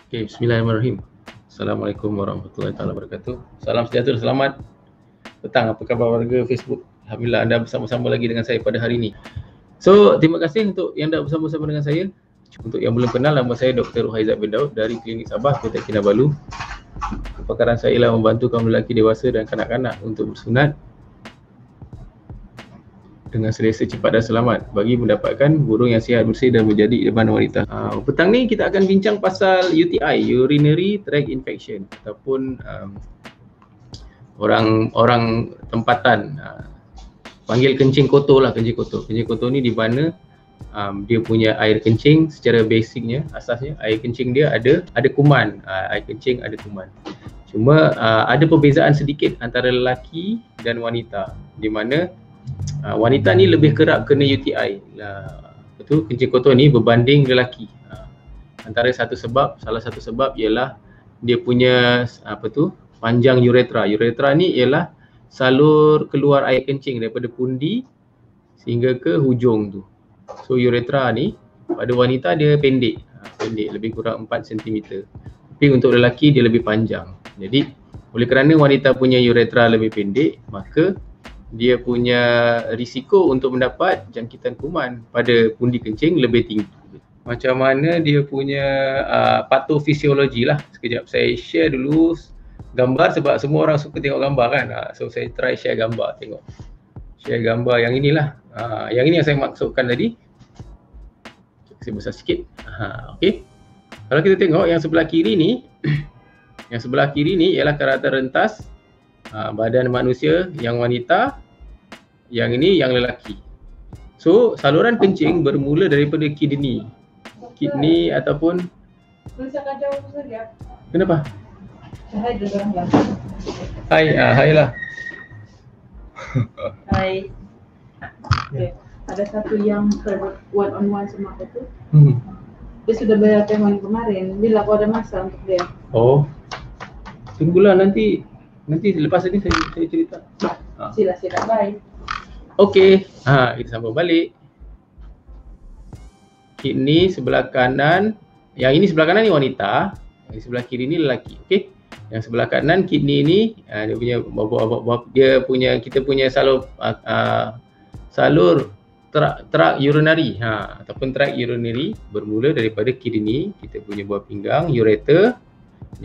Okay, bismillahirrahmanirrahim. Assalamualaikum warahmatullahi wabarakatuh. Salam sejahtera, selamat petang. Apa khabar warga Facebook? Alhamdulillah anda bersama-sama lagi dengan saya pada hari ini. So, terima kasih untuk yang dah bersama-sama dengan saya. Untuk yang belum kenal, nama saya Dr. Ruhaizat bin Daud dari Klinik Sabah, Kota Kinabalu. Kepakaran saya ialah membantu kaum lelaki dewasa dan kanak-kanak untuk bersunat dengan selesa, cepat dan selamat bagi mendapatkan burung yang sihat, bersih dan menjadi idaman wanita. Petang ni kita akan bincang pasal UTI, urinary tract infection, ataupun orang tempatan panggil kencing kotor lah. Kencing kotor ni di mana dia punya air kencing secara basicnya, asasnya air kencing dia ada kuman. Air kencing ada kuman. Cuma ada perbezaan sedikit antara lelaki dan wanita, di mana wanita ni lebih kerap kena UTI. Betul, kencing kotor ni berbanding lelaki. Antara salah satu sebab ialah dia punya panjang uretra. Uretra ni ialah salur keluar air kencing daripada pundi sehingga ke hujung tu. So uretra ni pada wanita dia pendek, lebih kurang 4 cm. Tapi untuk lelaki dia lebih panjang. Jadi oleh kerana wanita punya uretra lebih pendek, maka dia punya risiko untuk mendapat jangkitan kuman pada pundi kencing lebih tinggi. Macam mana dia punya patofisiologi lah. Sekejap saya share dulu gambar sebab semua orang suka tengok gambar kan. So saya try share gambar, tengok. Share gambar yang inilah. Yang ini yang saya maksudkan tadi. Saya besar sikit. Okey. Kalau kita tengok yang sebelah kiri ni, yang sebelah kiri ni ialah karakter rentas badan manusia yang wanita, yang ini yang lelaki. So saluran kencing bermula daripada kidney ataupun kenapa? Hai lah. Hai. Okay. Ada satu yang one on one sama aku tu. Dia sudah bayar payment kemarin. Bila aku ada masa untuk dia. Oh. Tunggulah nanti lepas ini saya cerita. Sila, bye. Okey, kita sambung balik. Ini sebelah kanan, yang ini sebelah kanan ni wanita, yang sebelah kiri ni lelaki. Okey. Yang sebelah kanan kidney ni kita punya salur tract urinary ataupun tract urinary bermula daripada kidney, kita punya buah pinggang, ureter.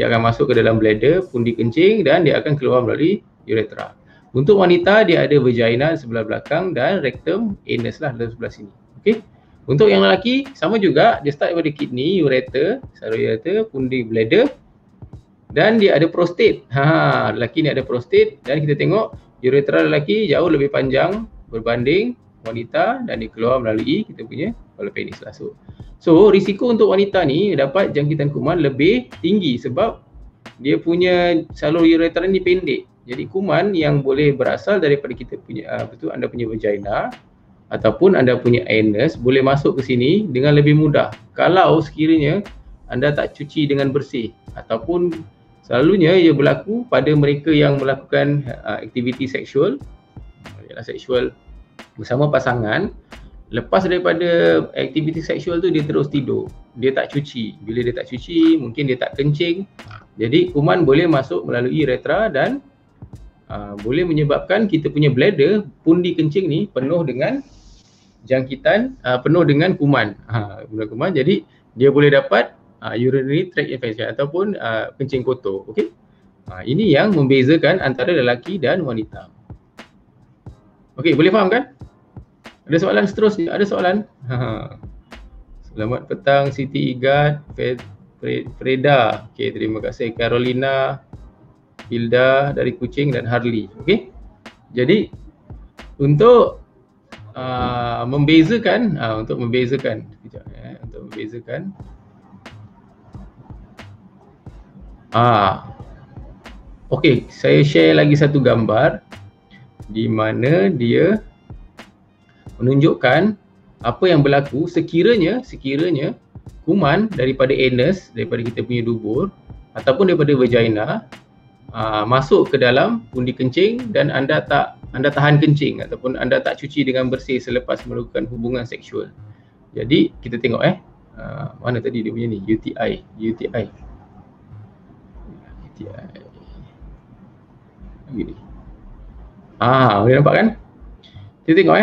Dia akan masuk ke dalam bladder, pundi kencing, dan dia akan keluar melalui uretra. Untuk wanita dia ada vagina sebelah belakang dan rectum, anus lah dalam sebelah sini. Okey. Untuk yang lelaki sama juga, dia start daripada kidney, ureter, salur ureter, pundi bladder, dan dia ada prostate. Lelaki ni ada prostate, dan kita tengok uretra lelaki jauh lebih panjang berbanding wanita, dan dia keluar melalui kita punya kepala penis lah. So risiko untuk wanita ni dapat jangkitan kuman lebih tinggi sebab dia punya salur uretra ni pendek. Jadi kuman yang boleh berasal daripada kita punya anda punya vagina ataupun anda punya anus boleh masuk ke sini dengan lebih mudah kalau sekiranya anda tak cuci dengan bersih, ataupun selalunya ia berlaku pada mereka yang melakukan aktiviti seksual, seksual bersama pasangan. Lepas daripada aktiviti seksual tu dia terus tidur, dia tak cuci. Bila dia tak cuci, mungkin dia tak kencing, jadi kuman boleh masuk melalui uretra dan boleh menyebabkan kita punya bladder, pundi kencing ni penuh dengan jangkitan, penuh dengan kuman. Jadi dia boleh dapat urinary tract infection ataupun kencing kotor. Okey. Ini yang membezakan antara lelaki dan wanita. Okey, boleh faham kan? Ada soalan seterusnya? Ada soalan? Selamat petang Siti Igad, Freda. Okey, terima kasih. Carolina, Hilda dari Kuching, dan Harley. Okey. Jadi untuk membezakan, okey, saya share lagi satu gambar di mana dia menunjukkan apa yang berlaku sekiranya kuman daripada anus, daripada kita punya dubur ataupun daripada vagina masuk ke dalam pundi kencing dan anda tahan kencing ataupun anda tak cuci dengan bersih selepas melakukan hubungan seksual. Jadi kita tengok mana tadi dia punya ni, UTI. UTI. Begini. Boleh nampak kan? Kita tengok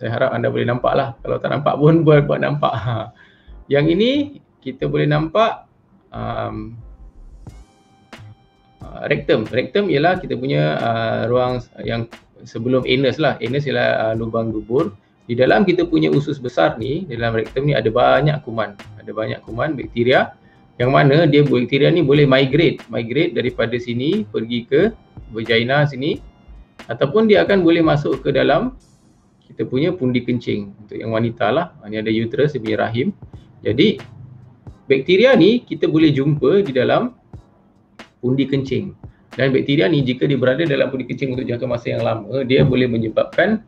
Saya harap anda boleh nampak lah. Kalau tak nampak pun buat nampak. Yang ini kita boleh nampak rectum. Rectum ialah kita punya ruang yang sebelum anus lah. Anus ialah lubang dubur. Di dalam kita punya usus besar ni, dalam rectum ni ada banyak kuman. Ada banyak kuman bakteria yang mana bakteria ni boleh migrate daripada sini pergi ke vagina sini, ataupun dia akan boleh masuk ke dalam kita punya pundi kencing. Untuk yang wanita lah, ni ada uterus, dia punya rahim. Jadi bakteria ni kita boleh jumpa di dalam pundi kencing. Dan bakteria ni jika dia berada dalam pundi kencing untuk jangka masa yang lama, dia boleh menyebabkan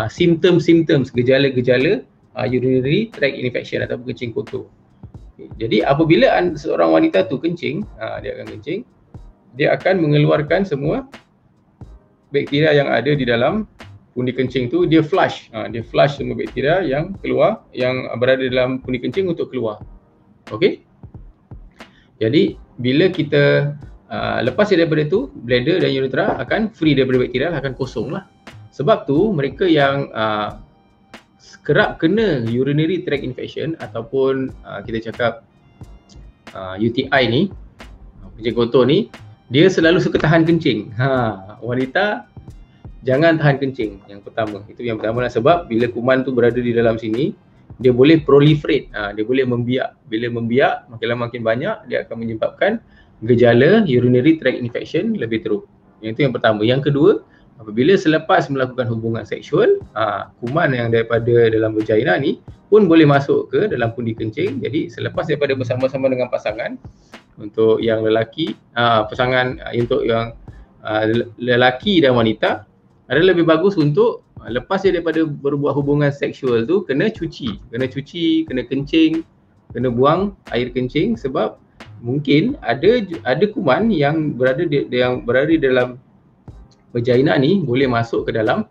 simptom-simptom, gejala-gejala urinary tract infection ataupun kencing kotor. Jadi apabila seorang wanita tu kencing, dia akan kencing, dia akan mengeluarkan semua bakteria yang ada di dalam pundi kencing tu. Dia flush semua bakteria yang keluar, yang berada dalam pundi kencing untuk keluar. Okey. Jadi bila kita lepas daripada tu, bladder dan uretra akan free daripada bakteria, akan kosong lah. Sebab tu mereka yang kerap kena urinary tract infection ataupun kita cakap UTI ni, kencing kotor ni, dia selalu suka tahan kencing. Wanita jangan tahan kencing, yang pertama. Itu yang pertama lah, sebab bila kuman tu berada di dalam sini, dia boleh proliferate, dia boleh membiak. Bila membiak, makin lama makin banyak, dia akan menyebabkan gejala urinary tract infection lebih teruk. Yang itu yang pertama. Yang kedua, apabila selepas melakukan hubungan seksual, kuman yang daripada dalam vagina ni pun boleh masuk ke dalam pundi kencing. Jadi selepas daripada bersama-sama dengan pasangan, untuk yang lelaki, pasangan untuk yang lelaki dan wanita, adalah lebih bagus untuk lepas daripada berbuat hubungan seksual tu kena cuci, kena kencing, kena buang air kencing, sebab mungkin ada kuman yang berada di dalam vagina ni boleh masuk ke dalam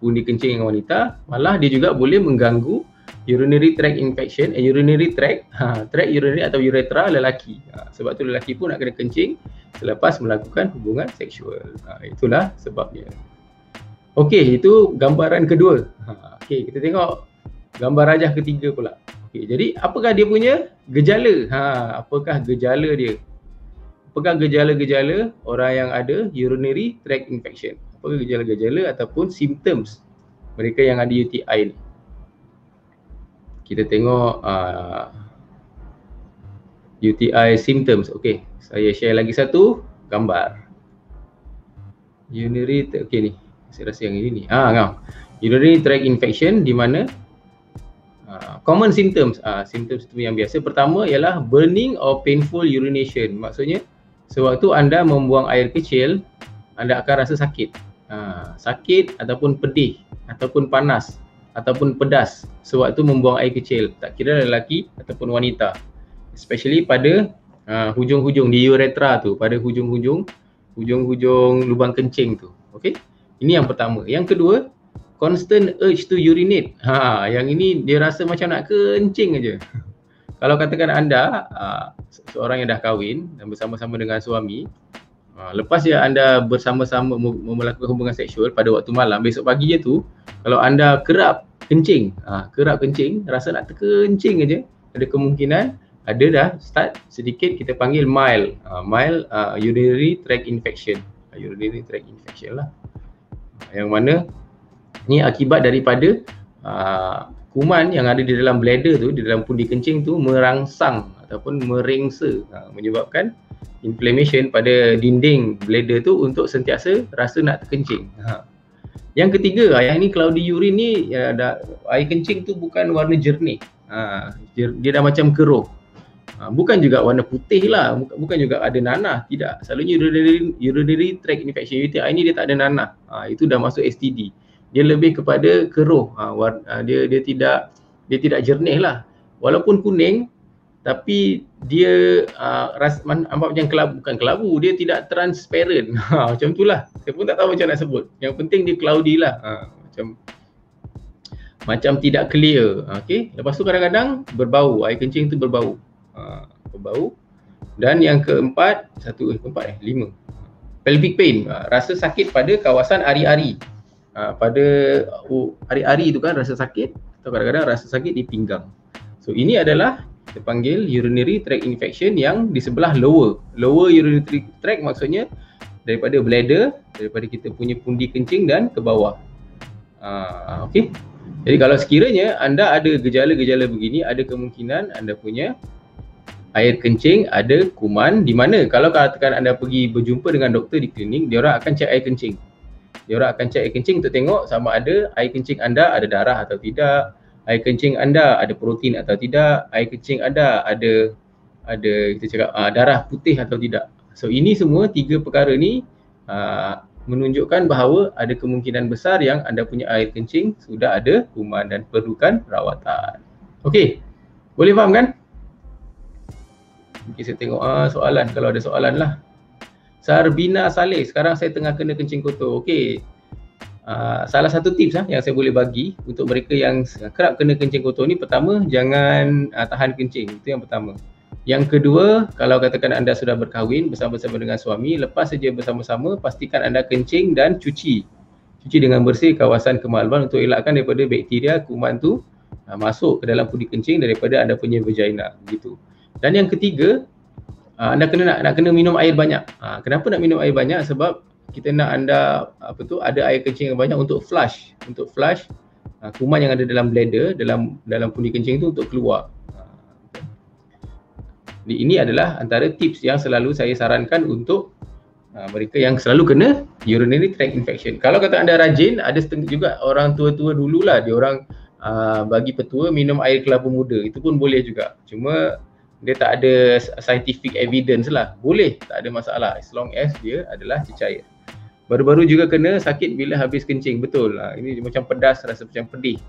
pundi kencing yang wanita. Malah dia juga boleh mengganggu urinary tract infection, urinary tract urinary atau uretra lelaki. Sebab tu lelaki pun nak kena kencing selepas melakukan hubungan seksual. Itulah sebabnya. Okey, itu gambaran kedua. Okey, kita tengok gambar rajah ketiga pula. Okey, jadi apakah dia punya gejala? Apakah gejala dia? Apakah gejala-gejala orang yang ada urinary tract infection? Apakah gejala-gejala ataupun symptoms mereka yang ada UTI ni? Kita tengok UTI symptoms. Okey, saya share lagi satu gambar. Urinary, okey ni. Saya rasa yang ini ni. Urinary tract infection di mana common symptoms. Symptoms itu yang biasa. Pertama ialah burning or painful urination. Maksudnya sewaktu anda membuang air kecil, anda akan rasa sakit. Sakit ataupun pedih ataupun panas ataupun pedas sewaktu membuang air kecil, tak kira lelaki ataupun wanita. Especially pada hujung-hujung di uretra tu, pada hujung-hujung lubang kencing tu. Okey? Ini yang pertama. Yang kedua, constant urge to urinate. Yang ini dia rasa macam nak kencing aja. Kalau katakan anda seorang yang dah kahwin dan bersama-sama dengan suami, lepas anda bersama-sama melakukan hubungan seksual pada waktu malam, besok pagi je tu, kalau anda kerap kencing, rasa nak terkencing aja, ada kemungkinan ada dah start sedikit kita panggil mild urinary tract infection. Urinary tract infection lah. Yang mana ni akibat daripada kuman yang ada di dalam bladder tu, di dalam pundi kencing tu merangsang ataupun merengsa, menyebabkan inflammation pada dinding bladder tu untuk sentiasa rasa nak terkencing. Yang ketiga, yang ni cloudy urine ni, air kencing tu bukan warna jernih. Dia dah macam keruh. Bukan juga warna putih lah, bukan juga ada nanah, tidak. Selalunya urinary tract infection UTI ni dia tak ada nanah. Itu dah masuk STD. Dia lebih kepada keruh. Dia tidak jernih lah. Walaupun kuning, tapi dia nampak macam kelabu, bukan kelabu, dia tidak transparent. Macam itulah. Saya pun tak tahu macam nak sebut. Yang penting dia cloudy lah. Macam tidak clear. Okey. Lepas tu kadang-kadang berbau, air kencing tu berbau. Dan yang keempat, lima. Pelvic pain, rasa sakit pada kawasan ari-ari. Pada ari-ari itu kan rasa sakit, atau kadang-kadang rasa sakit di pinggang. So ini adalah kita panggil urinary tract infection yang di sebelah lower urinary tract, maksudnya daripada bladder, daripada kita punya pundi kencing dan ke bawah. Okey. Jadi kalau sekiranya anda ada gejala-gejala begini, ada kemungkinan anda punya air kencing ada kuman, di mana kalau katakan anda pergi berjumpa dengan doktor di klinik, dia orang akan cek air kencing. Dia orang akan cek air kencing untuk tengok sama ada air kencing anda ada darah atau tidak, air kencing anda ada protein atau tidak, air kencing anda ada kita cakap darah putih atau tidak. So ini semua tiga perkara ni menunjukkan bahawa ada kemungkinan besar yang anda punya air kencing sudah ada kuman dan perlukan rawatan. Okey. Boleh faham kan? Okay, saya tengok soalan, kalau ada soalan lah. Sarbina Saleh, sekarang saya tengah kena kencing kotor. Okey. Salah satu tips yang saya boleh bagi untuk mereka yang kerap kena kencing kotor ni, pertama, jangan tahan kencing. Itu yang pertama. Yang kedua, kalau katakan anda sudah berkahwin bersama-sama dengan suami, lepas saja bersama-sama, pastikan anda kencing dan cuci. Cuci dengan bersih kawasan kemaluan untuk elakkan daripada bakteria kuman tu masuk ke dalam pundi kencing daripada anda punya vagina. Begitu. Dan yang ketiga, anda nak kena minum air banyak. Kenapa nak minum air banyak? Sebab kita nak anda ada air kencing yang banyak untuk flush kuman yang ada dalam bladder, dalam pundi kencing itu untuk keluar. Ini adalah antara tips yang selalu saya sarankan untuk mereka yang selalu kena urinary tract infection. Kalau kata anda rajin, ada setengah juga orang tua-tua dululah, dia orang bagi petua minum air kelapa muda. Itu pun boleh juga. Cuma dia tak ada scientific evidence lah. Boleh, tak ada masalah as long as dia adalah cecair. Baru-baru juga kena sakit bila habis kencing. Betul. Ini macam pedas, rasa macam pedih.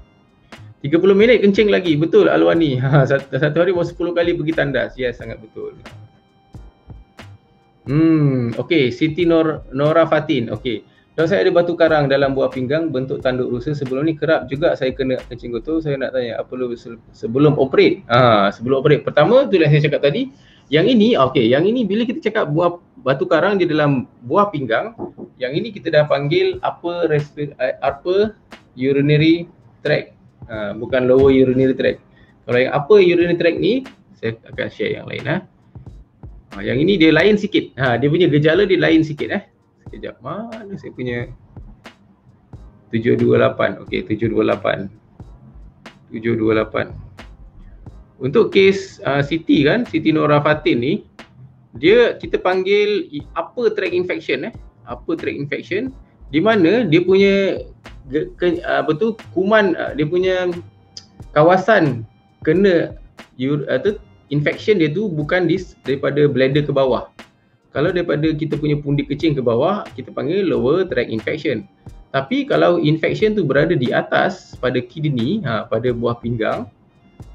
30 minit kencing lagi. Betul Alwani. Satu hari mau 10 kali pergi tandas. Yes, sangat betul. Okey, Siti Nora Fatin. Okey. Kalau saya ada batu karang dalam buah pinggang bentuk tanduk rusa, sebelum ni kerap juga saya kena kencing kotor. Saya nak tanya apa perlu sebelum operate? Sebelum operate. Pertama tu yang saya cakap tadi. Yang ini, yang ini bila kita cakap buah batu karang di dalam buah pinggang, yang ini kita dah panggil upper urinary tract. Bukan lower urinary tract. Kalau yang upper urinary tract ni, saya akan share yang lain. Yang ini dia lain sikit. Dia punya gejala dia lain sikit. Sekejap, mana saya punya 728. Okey, 728. Untuk kes Siti Nora Fatin ni, dia kita panggil upper tract infection. Upper tract infection, di mana dia punya kuman, dia punya kawasan kena infection dia tu bukan daripada bladder ke bawah. Kalau daripada kita punya pundi kencing ke bawah, kita panggil lower tract infection. Tapi kalau infection tu berada di atas pada kidney, pada buah pinggang,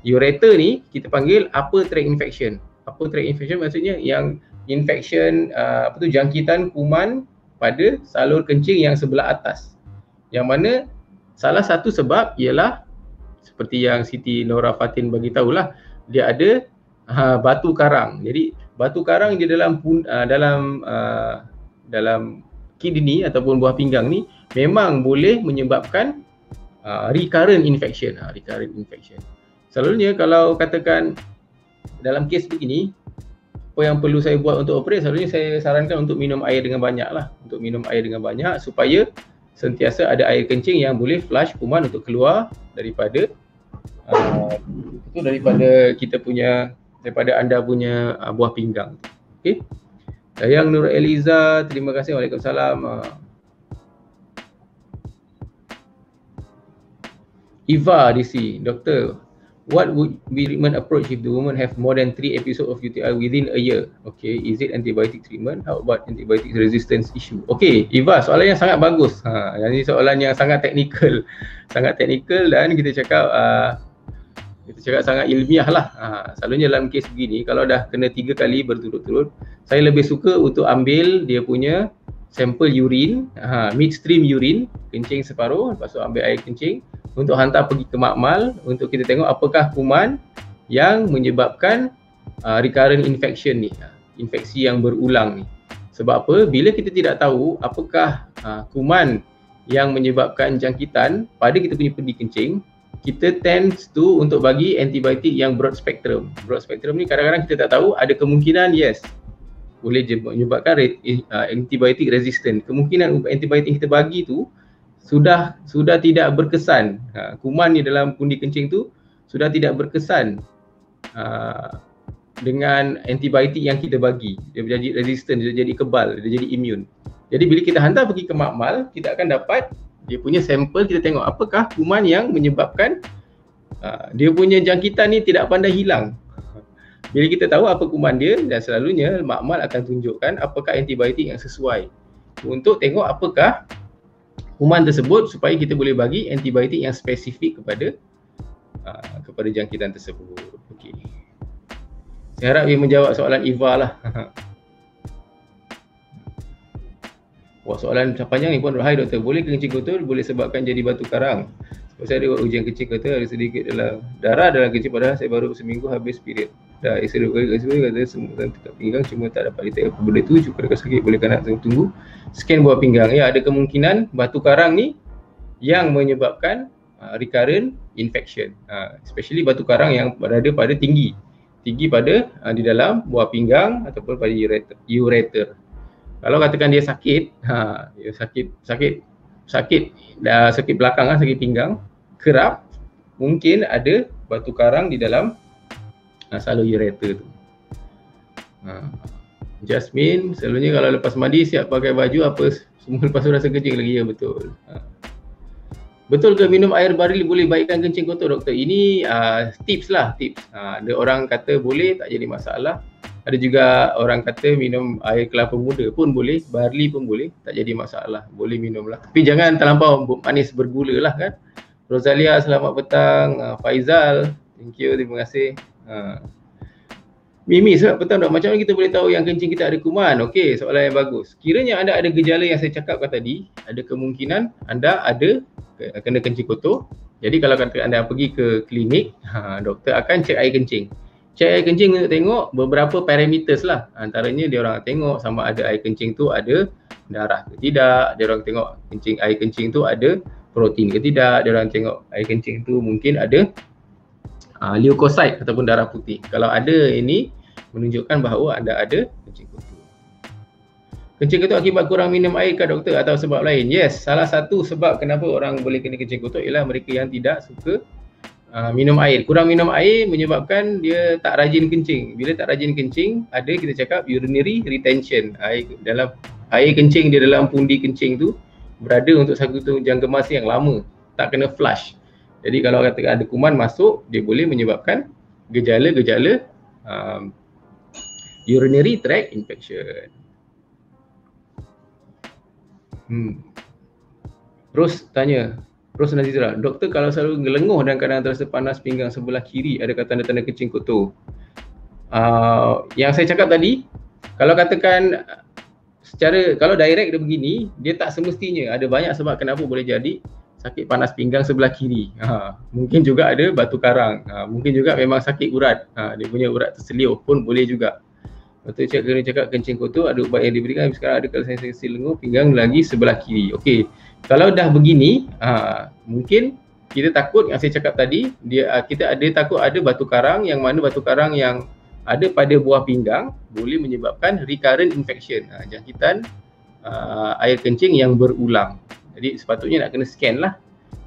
ureter ni kita panggil upper tract infection. Upper tract infection maksudnya yang infection jangkitan kuman pada salur kencing yang sebelah atas. Yang mana salah satu sebab ialah seperti yang Siti Nora Fatin bagi tahulah, dia ada batu karang. Jadi batu karang di dalam kidney ataupun buah pinggang ni memang boleh menyebabkan recurrent infection. Selalunya kalau katakan dalam kes begini, apa yang perlu saya buat untuk operate, selalunya saya sarankan untuk minum air dengan banyak lah. Untuk minum air dengan banyak supaya sentiasa ada air kencing yang boleh flush kuman untuk keluar daripada daripada anda punya buah pinggang. Okey. Yang Nur Eliza, terima kasih. Waalaikumsalam. Eva DC, Doktor, what would be treatment approach if the woman have more than 3 episodes of UTI within a year? Okay, is it antibiotic treatment? How about antibiotic resistance issue? Okay, Eva, soalan yang sangat bagus. Yang ini soalan yang sangat teknikal. Sangat teknikal dan kita cakap sangat ilmiah lah. Selalunya dalam kes begini, kalau dah kena 3 kali berturut-turut, saya lebih suka untuk ambil dia punya sampel urine, midstream urine, kencing separuh, lepas tu ambil air kencing untuk hantar pergi ke makmal untuk kita tengok apakah kuman yang menyebabkan recurrent infection ni, infeksi yang berulang ni. Sebab apa? Bila kita tidak tahu apakah kuman yang menyebabkan jangkitan pada kita punya pendi kencing, kita tends to untuk bagi antibiotik yang broad spectrum. Broad spectrum ni kadang-kadang kita tak tahu, ada kemungkinan yes boleh menyebabkan antibiotik resistant. Kemungkinan antibiotik kita bagi tu sudah tidak berkesan. Kuman ni dalam pundi kencing tu sudah tidak berkesan dengan antibiotik yang kita bagi. Dia jadi resistant, dia jadi kebal, dia jadi immune. Jadi bila kita hantar pergi ke makmal, kita akan dapat dia punya sampel, kita tengok apakah kuman yang menyebabkan dia punya jangkitan ni tidak pandai hilang. Bila kita tahu apa kuman dia, dan selalunya makmal akan tunjukkan apakah antibiotik yang sesuai untuk tengok apakah kuman tersebut supaya kita boleh bagi antibiotik yang spesifik kepada jangkitan tersebut. Okey. Saya harap dia menjawab soalan Eva lah. Wah, soalan panjang ni pun. Hai doktor, boleh kencing kotor boleh sebabkan jadi batu karang? Sebab saya ada buat ujian kencing kotor, ada sedikit dalam darah dalam kencing, padahal saya baru seminggu habis period. Dah X-ray kata semua dekat pinggang cuma tak dapat detect apa benda tu, cukup dekat sakit, boleh nak tunggu scan buah pinggang. Ya, ada kemungkinan batu karang ni yang menyebabkan recurrent infection, especially batu karang yang berada pada tinggi pada di dalam buah pinggang ataupun pada ureter. Kalau katakan dia sakit, dia sakit belakang, sakit pinggang, kerap, mungkin ada batu karang di dalam salur ureter tu. Jasmine, selalunya kalau lepas mandi siap pakai baju apa semua lepas tu rasa kencing lagi? Ya, betul. Betul ke minum air baril boleh baikkan kencing kotor doktor? Ini tips lah, tips. Ada orang kata boleh, tak jadi masalah. Ada juga orang kata minum air kelapa muda pun boleh, barley pun boleh, tak jadi masalah. Boleh minum lah. Tapi jangan terlampau manis bergula lah kan. Rosalia, selamat petang. Faizal, thank you, terima kasih. Mimi, selamat petang dok. Macam mana kita boleh tahu yang kencing kita ada kuman? Okey, soalan yang bagus. Kiranya anda ada gejala yang saya cakapkan tadi, ada kemungkinan anda ada kena kencing kotor. Jadi kalau kata anda pergi ke klinik, doktor akan cek air kencing. Cek air kencing untuk tengok beberapa parameters lah. Antaranya dia orang tengok sama ada air kencing tu ada darah ke tidak. Dia orang tengok air kencing tu ada protein ke tidak. Dia orang tengok air kencing tu mungkin ada leukosit ataupun darah putih. Kalau ada ini menunjukkan bahawa anda ada kencing kotor. Kencing kotor akibat kurang minum air ke doktor atau sebab lain? Yes, salah satu sebab kenapa orang boleh kena kencing kotor ialah mereka yang tidak suka minum air. Kurang minum air menyebabkan dia tak rajin kencing. Bila tak rajin kencing, ada kita cakap urinary retention. Air kencing di dalam pundi kencing tu berada untuk satu jangka masa yang lama, tak kena flush. Jadi kalau katakan ada kuman masuk, dia boleh menyebabkan gejala-gejala urinary tract infection. Terus tanya, Ros Nazira, doktor kalau selalu lenguh dan kadang terasa panas pinggang sebelah kiri, adakah tanda-tanda kencing kotor? Yang saya cakap tadi, kalau katakan kalau direct dia begini, dia tak semestinya. Ada banyak sebab kenapa boleh jadi sakit panas pinggang sebelah kiri. Mungkin juga ada batu karang. Mungkin juga memang sakit urat. Dia punya urat terseliuh pun boleh juga. Betul cakap kencing kotor ada ubat yang diberikan. Sekarang ada kalau saya lenguh pinggang lagi sebelah kiri. Okey. Kalau dah begini, mungkin kita takut yang saya cakap tadi, kita takut ada batu karang, yang mana batu karang yang ada pada buah pinggang boleh menyebabkan recurrent infection, jangkitan air kencing yang berulang. Jadi sepatutnya nak kena scan lah.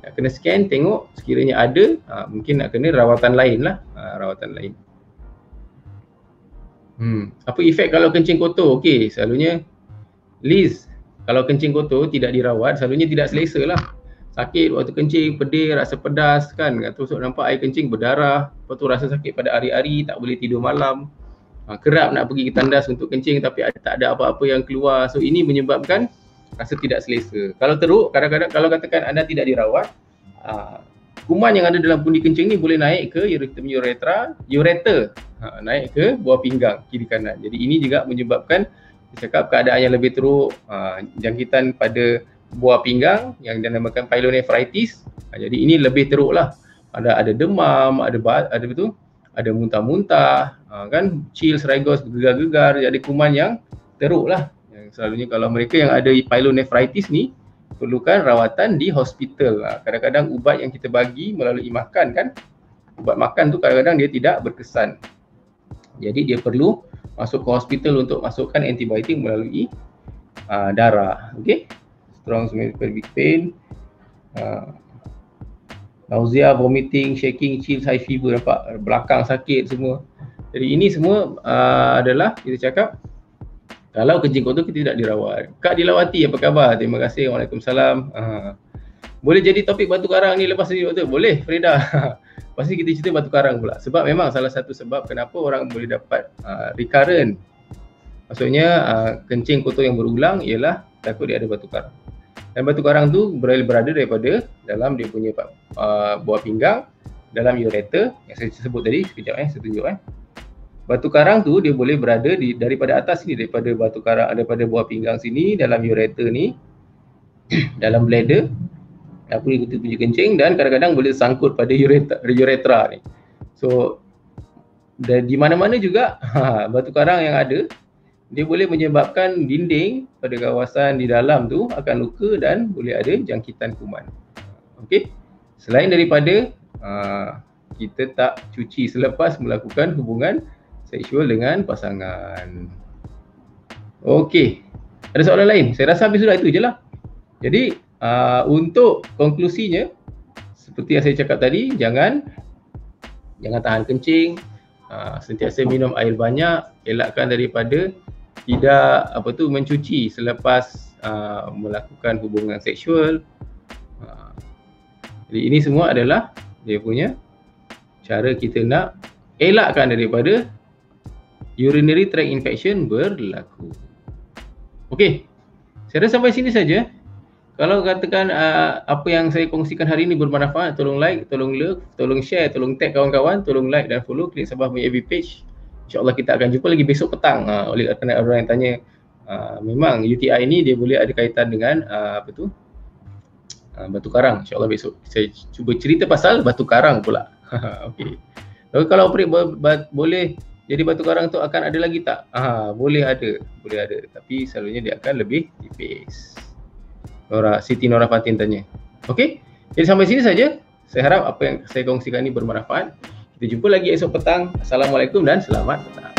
Nak kena scan, tengok sekiranya ada, mungkin nak kena rawatan lain lah. Rawatan lain. Apa efek kalau kencing kotor? Okey, selalunya Liz, kalau kencing kotor tidak dirawat, selalunya tidak selesa lah. Sakit waktu kencing, pedih, rasa pedas kan. Terus nampak air kencing berdarah. Lepas tu rasa sakit pada hari-hari, tak boleh tidur malam. Kerap nak pergi ke tandas untuk kencing tapi tak ada apa-apa yang keluar. So ini menyebabkan rasa tidak selesa. Kalau teruk, kadang-kadang kalau katakan anda tidak dirawat, kuman yang ada dalam pundi kencing ni boleh naik ke ureter, naik ke buah pinggang kiri kanan. Jadi ini juga menyebabkan cakap keadaan yang lebih teruk, jangkitan pada buah pinggang yang dinamakan pyelonephritis. Jadi ini lebih teruk lah. Ada demam, ada betul, ada muntah-muntah, kan, chills, regos, gegar-gegar, jadi kuman yang teruk lah. Yang selalunya kalau mereka yang ada pyelonephritis ni perlukan rawatan di hospital. Kadang-kadang ubat yang kita bagi melalui makan, kan, ubat makan tu kadang-kadang dia tidak berkesan. Jadi dia perlu masuk ke hospital untuk masukkan antibiotik melalui darah. Okey. Strong pelvic pain, nausea, vomiting, shaking, chills, high fever, nampak belakang sakit semua. Jadi ini semua adalah kita cakap kalau kencing kotor kita tidak dirawat. Kak Dilawati, apa khabar? Terima kasih. Waalaikumsalam. Boleh jadi topik batu karang ni lepas ni, doktor? Boleh, Freda. Pasti kita cerita batu karang pula. Sebab memang salah satu sebab kenapa orang boleh dapat recurrent, maksudnya kencing kotor yang berulang, ialah takut dia ada batu karang. Dan batu karang tu berada daripada dalam dia punya buah pinggang, dalam ureter yang saya sebut tadi. Sekejap saya tunjuk. Batu karang tu dia boleh berada daripada atas ni, daripada batu karang, daripada buah pinggang sini, dalam ureter ni, dalam bladder, apa kita punya kencing, dan kadang-kadang boleh sangkut pada uretra ni. So di mana-mana juga batu karang yang ada, dia boleh menyebabkan dinding pada kawasan di dalam tu akan luka dan boleh ada jangkitan kuman. Okey. Selain daripada kita tak cuci selepas melakukan hubungan seksual dengan pasangan. Okey. Ada soalan lain? Saya rasa habis sudah, itu je lah. Jadi untuk konklusinya, seperti yang saya cakap tadi, jangan tahan kencing, sentiasa minum air banyak, elakkan daripada tidak mencuci selepas melakukan hubungan seksual. Jadi ini semua adalah dia punya cara kita nak elakkan daripada urinary tract infection berlaku. Okey, saya rasa sampai sini saja. Kalau katakan apa yang saya kongsikan hari ini bermanfaat, tolong like, tolong love, tolong share, tolong tag kawan-kawan, tolong like dan follow Klinik Sabah punya FB page. InsyaAllah kita akan jumpa lagi besok petang. Oleh kerana orang yang tanya, memang UTI ini dia boleh ada kaitan dengan batu karang. InsyaAllah besok saya cuba cerita pasal batu karang pula. Okey. Kalau boleh jadi batu karang tu akan ada lagi tak? Boleh ada. Tapi selalunya dia akan lebih tipis. Siti Nora Fatin tanya. Okey. Jadi sampai sini saja. Saya harap apa yang saya kongsikan ini bermanfaat. Kita jumpa lagi esok petang. Assalamualaikum dan selamat petang.